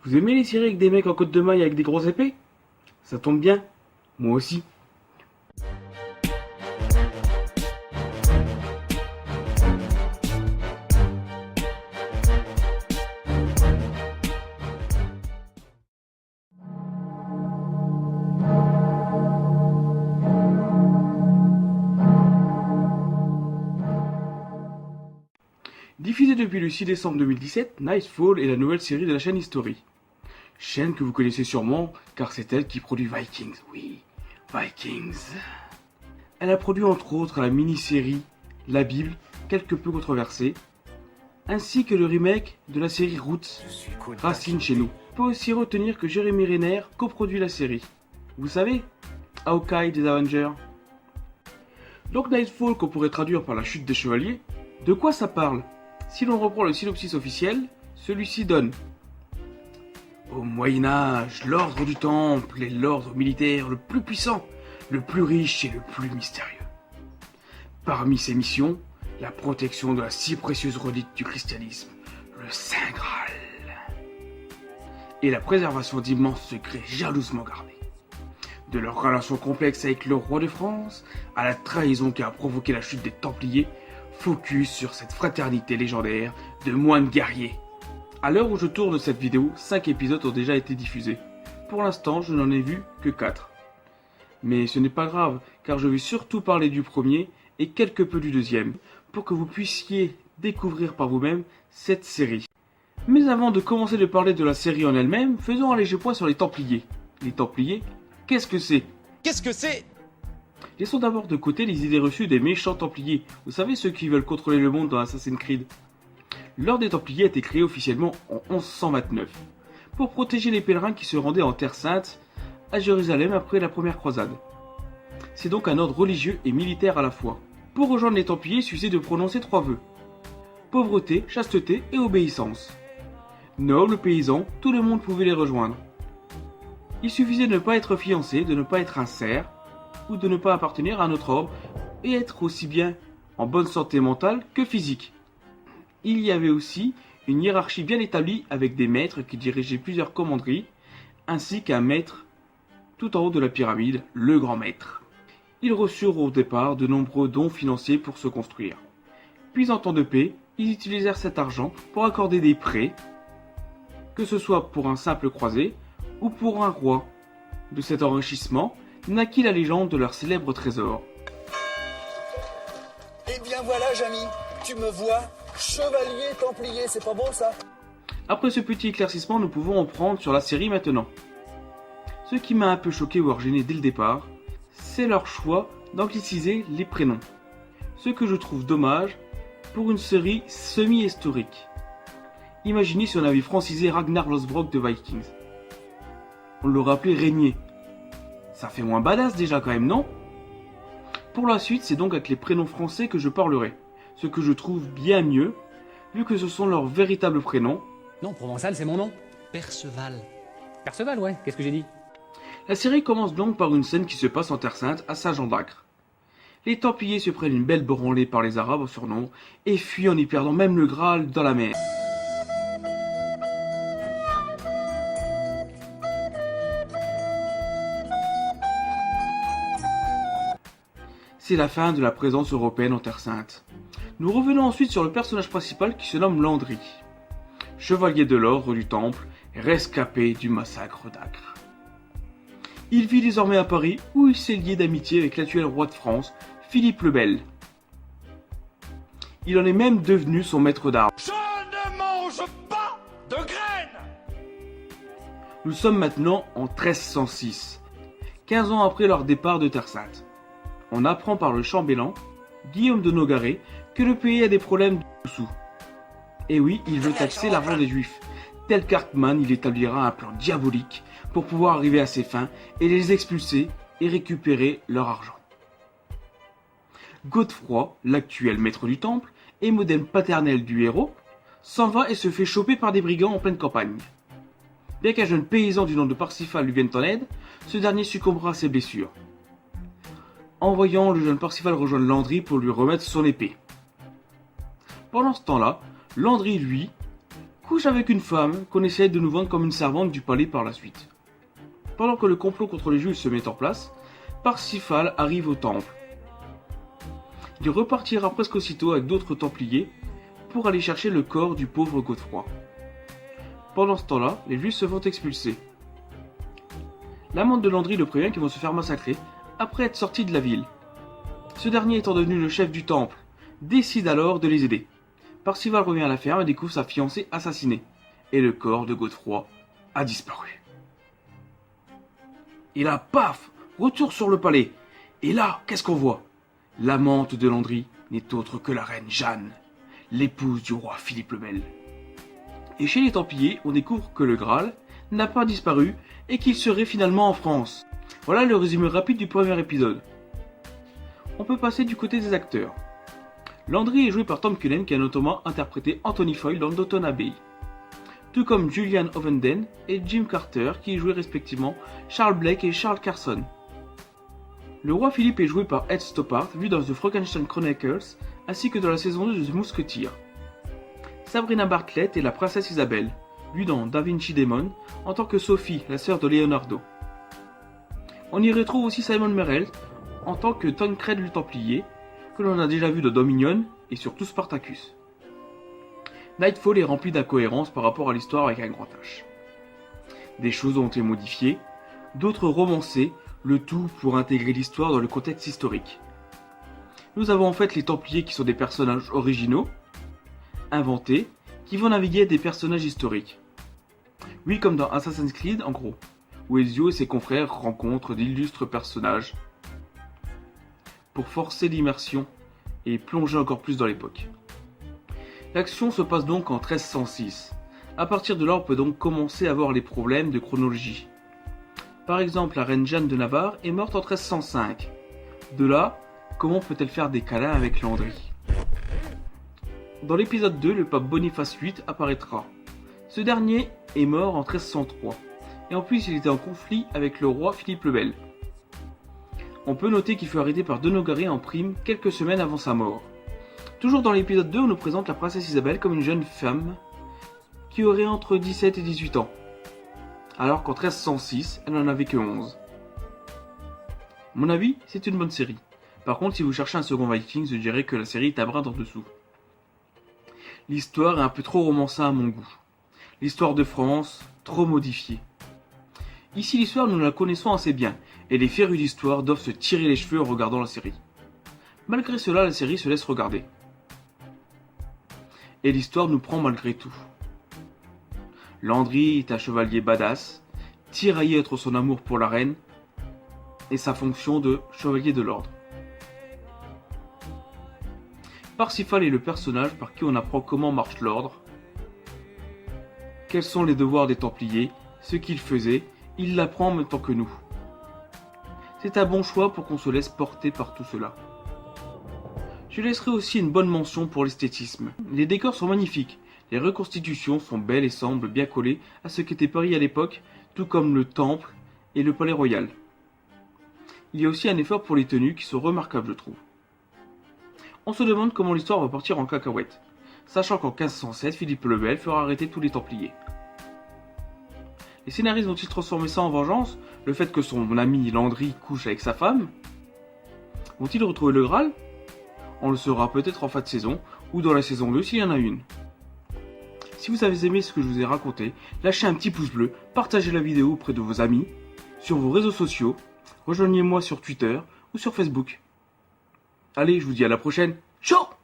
Vous aimez les séries avec des mecs en côte de maille avec des grosses épées? Ça tombe bien, moi aussi. Diffusée depuis le 6 décembre 2017, Nightfall est la nouvelle série de la chaîne History. Chaîne que vous connaissez sûrement, car c'est elle qui produit Vikings. Oui, Vikings. Elle a produit entre autres la mini-série La Bible, quelque peu controversée, ainsi que le remake de la série Roots, Racine chez nous. On peut aussi retenir que Jeremy Renner coproduit la série. Vous savez, Hawkeye des Avengers. Donc Nightfall, qu'on pourrait traduire par la chute des chevaliers, de quoi ça parle? Si l'on reprend le synopsis officiel, celui-ci donne: au Moyen-Âge, l'ordre du Temple est l'ordre militaire le plus puissant, le plus riche et le plus mystérieux. Parmi ses missions, la protection de la si précieuse relique du christianisme, le Saint Graal, et la préservation d'immenses secrets jalousement gardés. De leur relation complexe avec le roi de France, à la trahison qui a provoqué la chute des Templiers, focus sur cette fraternité légendaire de moines guerriers. À l'heure où je tourne cette vidéo, 5 épisodes ont déjà été diffusés. Pour l'instant, je n'en ai vu que 4. Mais ce n'est pas grave, car je vais surtout parler du premier et quelque peu du deuxième, pour que vous puissiez découvrir par vous-même cette série. Mais avant de commencer de parler de la série en elle-même, faisons un léger point sur les Templiers. Les Templiers, qu'est-ce que c'est? Qu'est-ce que c'est? Laissons d'abord de côté les idées reçues des méchants Templiers. Vous savez, ceux qui veulent contrôler le monde dans Assassin's Creed. L'ordre des Templiers a été créé officiellement en 1129, pour protéger les pèlerins qui se rendaient en Terre Sainte, à Jérusalem après la première croisade. C'est donc un ordre religieux et militaire à la fois. Pour rejoindre les Templiers, il suffisait de prononcer 3 vœux: pauvreté, chasteté et obéissance. Nobles, paysans, tout le monde pouvait les rejoindre. Il suffisait de ne pas être fiancé, de ne pas être un serf, ou de ne pas appartenir à un autre ordre, et être aussi bien en bonne santé mentale que physique. Il y avait aussi une hiérarchie bien établie avec des maîtres qui dirigeaient plusieurs commanderies, ainsi qu'un maître tout en haut de la pyramide, le grand maître. Ils reçurent au départ de nombreux dons financiers pour se construire. Puis en temps de paix, ils utilisèrent cet argent pour accorder des prêts, que ce soit pour un simple croisé ou pour un roi. De cet enrichissement naquit la légende de leur célèbre trésor. Eh bien voilà, Jamy, tu me vois, chevalier templier, c'est pas beau ça? Après ce petit éclaircissement, nous pouvons en prendre sur la série maintenant. Ce qui m'a un peu choqué ou gêné dès le départ, c'est leur choix d'angliciser les prénoms. Ce que je trouve dommage pour une série semi-historique. Imaginez si on avait francisé Ragnar Lothbrok de Vikings. On l'aurait appelé Régnier. Ça fait moins badass déjà quand même, non? Pour la suite, c'est donc avec les prénoms français que je parlerai. Ce que je trouve bien mieux, vu que ce sont leurs véritables prénoms. Non, Provençal, c'est mon nom. Perceval. Perceval, ouais, qu'est-ce que j'ai dit? La série commence donc par une scène qui se passe en Terre Sainte, à Saint-Jean d'Acre. Les Templiers se prennent une belle branlée par les Arabes au surnom, et fuient en y perdant même le Graal dans la mer. C'est la fin de la présence européenne en Terre Sainte. Nous revenons ensuite sur le personnage principal qui se nomme Landry. Chevalier de l'ordre du Temple, rescapé du massacre d'Acre. Il vit désormais à Paris où il s'est lié d'amitié avec l'actuel roi de France, Philippe le Bel. Il en est même devenu son maître d'armes. Je ne mange pas de graines! Nous sommes maintenant en 1306, 15 ans après leur départ de Terre Sainte. On apprend par le chambellan, Guillaume de Nogaret, que le pays a des problèmes de sous. Et oui, il veut taxer l'argent des Juifs. Tel qu'Hartmann, il établira un plan diabolique pour pouvoir arriver à ses fins et les expulser et récupérer leur argent. Godefroy, l'actuel maître du temple et modèle paternel du héros, s'en va et se fait choper par des brigands en pleine campagne. Bien qu'un jeune paysan du nom de Parsifal lui vienne en aide, ce dernier succombera à ses blessures. En voyant le jeune Parsifal rejoindre Landry pour lui remettre son épée. Pendant ce temps-là, Landry, lui, couche avec une femme qu'on essayait de nous vendre comme une servante du palais par la suite. Pendant que le complot contre les Juifs se met en place, Parsifal arrive au temple. Il repartira presque aussitôt avec d'autres Templiers pour aller chercher le corps du pauvre Godefroy. Pendant ce temps-là, les Juifs se font expulser. L'amante de Landry le prévient qu'ils vont se faire massacrer après être sortis de la ville. Ce dernier, étant devenu le chef du temple, décide alors de les aider. Parsifal revient à la ferme et découvre sa fiancée assassinée, et le corps de Godefroy a disparu. Et là, paf, retour sur le palais. Et là, qu'est-ce qu'on voit? L'amante de Landry n'est autre que la reine Jeanne, l'épouse du roi Philippe le Bel. Et chez les Templiers, on découvre que le Graal n'a pas disparu et qu'il serait finalement en France. Voilà le résumé rapide du premier épisode. On peut passer du côté des acteurs. Landry est joué par Tom Cullen qui a notamment interprété Anthony Foyle dans Downton Abbey. Tout comme Julian Ovenden et Jim Carter qui y jouaient respectivement Charles Blake et Charles Carson. Le roi Philippe est joué par Ed Stoppard, vu dans The Frankenstein Chronicles, ainsi que dans la saison 2 de The Musketeer. Sabrina Bartlett est la princesse Isabelle, vue dans Da Vinci Demon, en tant que Sophie, la sœur de Leonardo. On y retrouve aussi Simon Merrell, en tant que Tancred le Templier, que l'on a déjà vu dans Dominion et surtout Spartacus. Nightfall est rempli d'incohérences par rapport à l'histoire avec un grand H. Des choses ont été modifiées, d'autres romancées, le tout pour intégrer l'histoire dans le contexte historique. Nous avons en fait les Templiers qui sont des personnages originaux, inventés, qui vont naviguer des personnages historiques. Oui, comme dans Assassin's Creed en gros, où Ezio et ses confrères rencontrent d'illustres personnages pour forcer l'immersion et plonger encore plus dans l'époque. L'action se passe donc en 1306. A partir de là, on peut donc commencer à voir les problèmes de chronologie. Par exemple, la reine Jeanne de Navarre est morte en 1305. De là, comment peut-elle faire des câlins avec Landry? Dans l'épisode 2, le pape Boniface VIII apparaîtra. Ce dernier est mort en 1303, et en plus il était en conflit avec le roi Philippe le Bel. On peut noter qu'il fut arrêté par Denogari en prime quelques semaines avant sa mort. Toujours dans l'épisode 2, on nous présente la princesse Isabelle comme une jeune femme qui aurait entre 17 et 18 ans, alors qu'en 1306, elle n'en avait que 11. À mon avis, c'est une bonne série. Par contre, si vous cherchez un second Vikings, je dirais que la série est un brin en dessous. L'histoire est un peu trop romancée à mon goût. L'histoire de France, trop modifiée. Ici, l'histoire, nous la connaissons assez bien, et les férus d'histoire doivent se tirer les cheveux en regardant la série. Malgré cela, la série se laisse regarder. Et l'histoire nous prend malgré tout. Landry est un chevalier badass, tiraillé entre son amour pour la reine et sa fonction de chevalier de l'ordre. Parsifal est le personnage par qui on apprend comment marche l'ordre, quels sont les devoirs des Templiers, ce qu'ils faisaient, il l'apprend en même temps que nous. C'est un bon choix pour qu'on se laisse porter par tout cela. Je laisserai aussi une bonne mention pour l'esthétisme. Les décors sont magnifiques, les reconstitutions sont belles et semblent bien collées à ce qu'était Paris à l'époque, tout comme le temple et le palais royal. Il y a aussi un effort pour les tenues qui sont remarquables, je trouve. On se demande comment l'histoire va partir en cacahuète, sachant qu'en 1507, Philippe le Bel fera arrêter tous les Templiers. Les scénaristes vont-ils transformer ça en vengeance? Le fait que son ami Landry couche avec sa femme? Vont-ils retrouver le Graal? On le saura peut-être en fin de saison, ou dans la saison 2 s'il y en a une. Si vous avez aimé ce que je vous ai raconté, lâchez un petit pouce bleu, partagez la vidéo auprès de vos amis, sur vos réseaux sociaux, rejoignez-moi sur Twitter ou sur Facebook. Allez, je vous dis à la prochaine. Ciao!